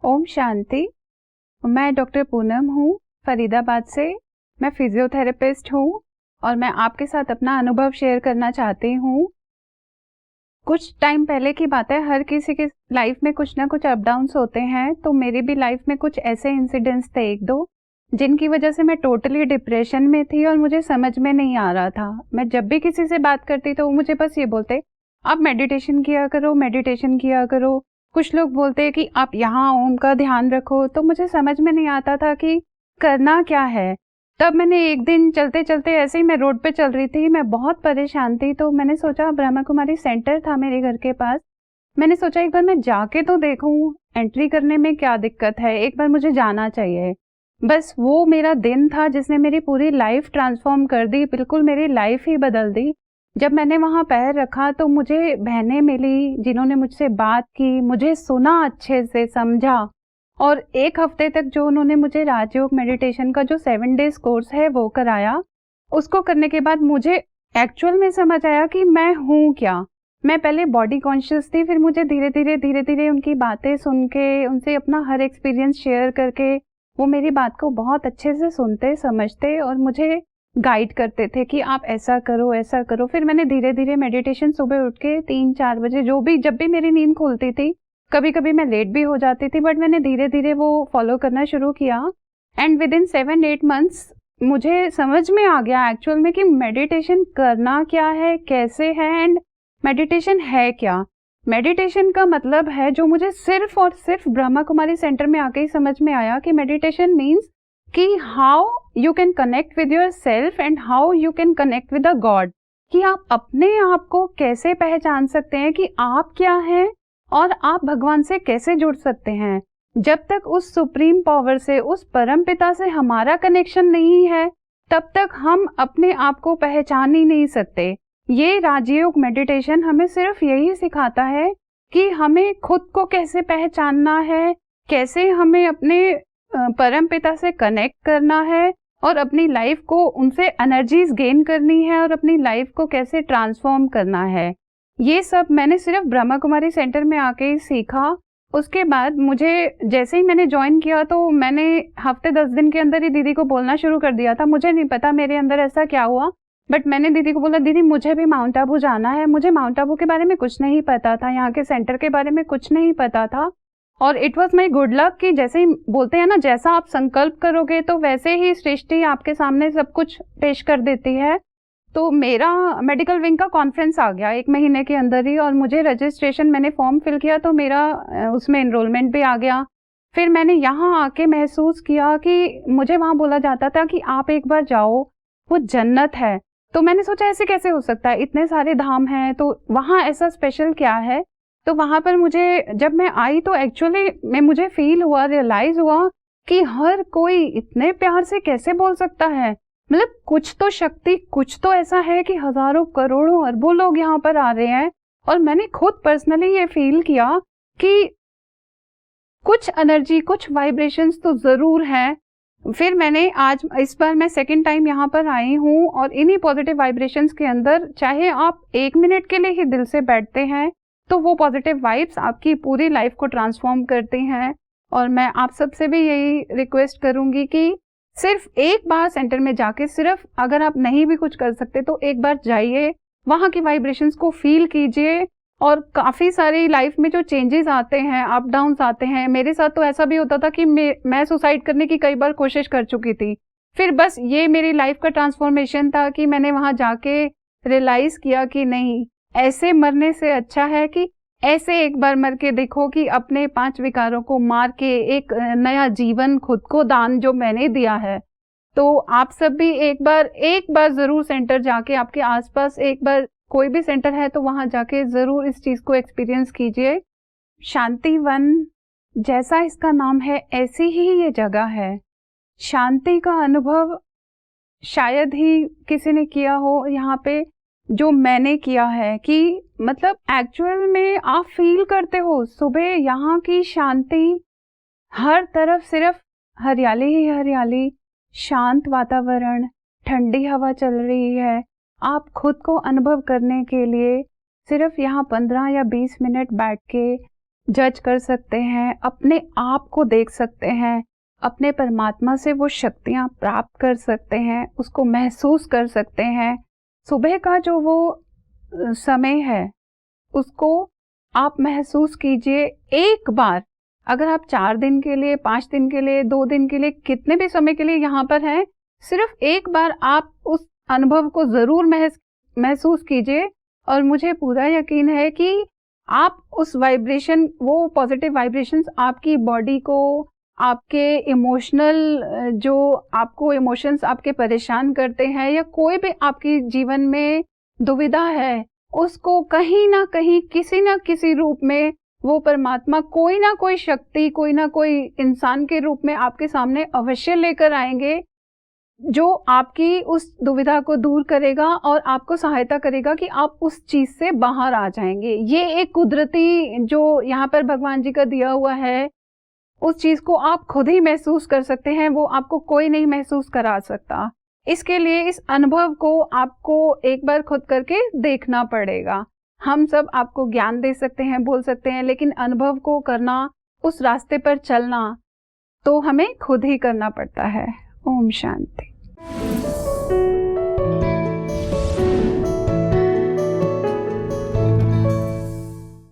ओम शांति। मैं डॉक्टर पूनम हूँ, फरीदाबाद से। मैं फिजियोथेरेपिस्ट हूँ और मैं आपके साथ अपना अनुभव शेयर करना चाहती हूँ। कुछ टाइम पहले की बात है, हर किसी के लाइफ में कुछ ना कुछ अप डाउन्स होते हैं। तो मेरी भी लाइफ में कुछ ऐसे इंसिडेंट्स थे एक दो, जिनकी वजह से मैं टोटली डिप्रेशन में थी और मुझे समझ में नहीं आ रहा था। मैं जब भी किसी से बात करती तो वो मुझे बस ये बोलते, आप मेडिटेशन किया करो, मेडिटेशन किया करो। कुछ लोग बोलते हैं कि आप यहाँ ओम का ध्यान रखो। तो मुझे समझ में नहीं आता था कि करना क्या है। तब मैंने एक दिन चलते चलते, ऐसे ही मैं रोड पे चल रही थी, मैं बहुत परेशान थी। तो मैंने सोचा, ब्रह्मा कुमारी सेंटर था मेरे घर के पास, मैंने सोचा एक बार मैं जाके तो देखूं, एंट्री करने में क्या दिक्कत है, एक बार मुझे जाना चाहिए। बस वो मेरा दिन था जिसने मेरी पूरी लाइफ ट्रांसफॉर्म कर दी, बिल्कुल मेरी लाइफ ही बदल दी। जब मैंने वहाँ पैर रखा तो मुझे बहनें मिली जिन्होंने मुझसे बात की, मुझे सुना, अच्छे से समझा। और एक हफ्ते तक जो उन्होंने मुझे राजयोग मेडिटेशन का जो 7 डेज कोर्स है वो कराया। उसको करने के बाद मुझे एक्चुअल में समझ आया कि मैं हूँ क्या। मैं पहले बॉडी कॉन्शियस थी, फिर मुझे धीरे धीरे उनकी बातें सुन के, उनसे अपना हर एक्सपीरियंस शेयर करके, वो मेरी बात को बहुत अच्छे से सुनते, समझते और मुझे गाइड करते थे कि आप ऐसा करो, ऐसा करो। फिर मैंने धीरे धीरे मेडिटेशन सुबह उठ के 3-4 बजे, जब भी मेरी नींद खुलती थी, कभी कभी मैं लेट भी हो जाती थी, बट मैंने धीरे धीरे वो फॉलो करना शुरू किया। एंड विद इन 7-8 मंथ्स मुझे समझ में आ गया एक्चुअल में कि मेडिटेशन करना क्या है, कैसे है, एंड मेडिटेशन है क्या। मेडिटेशन का मतलब है, जो मुझे सिर्फ और सिर्फ ब्रह्मा कुमारी सेंटर में आके ही समझ में आया कि मेडिटेशन मीन्स कि how you can connect with your self and how you can connect with the God. कि आप अपने आप को कैसे पहचान सकते हैं कि आप क्या हैं और आप भगवान से कैसे जुड़ सकते हैं। जब तक उस सुप्रीम पावर से, उस परम पिता से हमारा कनेक्शन नहीं है, तब तक हम अपने आप को पहचान ही नहीं सकते। ये राजयोग मेडिटेशन हमें सिर्फ यही सिखाता है कि हमें खुद को कैसे पहचानना है, कैसे हमें अपने परम पिता से कनेक्ट करना है और अपनी लाइफ को उनसे एनर्जीज गेन करनी है और अपनी लाइफ को कैसे ट्रांसफॉर्म करना है। ये सब मैंने सिर्फ ब्रह्मा कुमारी सेंटर में आके ही सीखा। उसके बाद मुझे, जैसे ही मैंने ज्वाइन किया तो मैंने हफ्ते 10 दिन के अंदर ही दीदी को बोलना शुरू कर दिया था। मुझे नहीं पता मेरे अंदर ऐसा क्या हुआ, बट मैंने दीदी को बोला, दीदी मुझे भी माउंट आबू जाना है। मुझे माउंट आबू के बारे में कुछ नहीं पता था, यहाँ के सेंटर के बारे में कुछ नहीं पता था। और it was my good luck कि जैसे ही बोलते हैं ना, जैसा आप संकल्प करोगे तो वैसे ही सृष्टि आपके सामने सब कुछ पेश कर देती है। तो मेरा मेडिकल विंग का कॉन्फ्रेंस आ गया 1 महीने के अंदर ही, और मुझे रजिस्ट्रेशन, मैंने फॉर्म फिल किया तो मेरा उसमें एनरोलमेंट भी आ गया। फिर मैंने यहाँ आके महसूस किया कि मुझे वहाँ बोला जाता था कि आप एक बार जाओ, वो जन्नत है। तो मैंने सोचा ऐसे कैसे हो सकता है, इतने सारे धाम हैं, तो वहाँ ऐसा स्पेशल क्या है। तो वहाँ पर मुझे, जब मैं आई तो एक्चुअली मुझे फील हुआ, रियलाइज हुआ कि हर कोई इतने प्यार से कैसे बोल सकता है। मतलब कुछ तो शक्ति, कुछ तो ऐसा है कि हजारों करोड़ों अरबों लोग यहाँ पर आ रहे हैं। और मैंने खुद पर्सनली ये फील किया कि कुछ एनर्जी, कुछ वाइब्रेशंस तो जरूर हैं। फिर मैंने आज, इस बार मैं सेकंड टाइम यहाँ पर आई हूँ, और इन्हीं पॉजिटिव वाइब्रेशंस के अंदर, चाहे आप 1 मिनट के लिए ही दिल से बैठते हैं, तो वो पॉजिटिव वाइब्स आपकी पूरी लाइफ को ट्रांसफॉर्म करती हैं। और मैं आप सबसे भी यही रिक्वेस्ट करूंगी कि सिर्फ एक बार सेंटर में जाके, सिर्फ अगर आप नहीं भी कुछ कर सकते तो एक बार जाइए, वहाँ की वाइब्रेशंस को फील कीजिए। और काफ़ी सारी लाइफ में जो चेंजेस आते हैं, अप डाउन्स आते हैं, मेरे साथ तो ऐसा भी होता था कि मैं सुसाइड करने की कई बार कोशिश कर चुकी थी। फिर बस ये मेरी लाइफ का ट्रांसफॉर्मेशन था कि मैंने वहाँ जाके रियलाइज किया कि नहीं, ऐसे मरने से अच्छा है कि ऐसे एक बार मर के देखो कि अपने 5 विकारों को मार के एक नया जीवन खुद को दान जो मैंने दिया है। तो आप सब भी एक बार जरूर सेंटर जाके, आपके आसपास एक बार कोई भी सेंटर है तो वहां जाके जरूर इस चीज को एक्सपीरियंस कीजिए। शांति वन, जैसा इसका नाम है ऐसी ही ये जगह है। शांति का अनुभव शायद ही किसी ने किया हो यहाँ पे, जो मैंने किया है। कि मतलब एक्चुअल में आप फील करते हो सुबह यहाँ की शांति, हर तरफ सिर्फ हरियाली ही हरियाली, शांत वातावरण, ठंडी हवा चल रही है। आप खुद को अनुभव करने के लिए सिर्फ यहाँ 15 या 20 मिनट बैठ के जज कर सकते हैं, अपने आप को देख सकते हैं, अपने परमात्मा से वो शक्तियाँ प्राप्त कर सकते हैं, उसको महसूस कर सकते हैं। सुबह का जो वो समय है उसको आप महसूस कीजिए एक बार। अगर आप 4 दिन के लिए, 5 दिन के लिए, 2 दिन के लिए, कितने भी समय के लिए यहाँ पर हैं, सिर्फ एक बार आप उस अनुभव को ज़रूर महसूस कीजिए और मुझे पूरा यकीन है कि आप उस वाइब्रेशन, वो पॉजिटिव वाइब्रेशंस आपकी बॉडी को, आपके इमोशनल जो आपको इमोशंस आपके परेशान करते हैं या कोई भी आपकी जीवन में दुविधा है, उसको कहीं ना कहीं किसी ना किसी रूप में वो परमात्मा कोई ना कोई शक्ति, कोई ना कोई इंसान के रूप में आपके सामने अवश्य लेकर आएंगे, जो आपकी उस दुविधा को दूर करेगा और आपको सहायता करेगा कि आप उस चीज से बाहर आ जाएंगे। ये एक कुदरती जो यहाँ पर भगवान जी का दिया हुआ है, उस चीज को आप खुद ही महसूस कर सकते हैं, वो आपको कोई नहीं महसूस करा सकता। इसके लिए इस अनुभव को आपको एक बार खुद करके देखना पड़ेगा। हम सब आपको ज्ञान दे सकते हैं, बोल सकते हैं, लेकिन अनुभव को करना, उस रास्ते पर चलना तो हमें खुद ही करना पड़ता है। ओम शांति।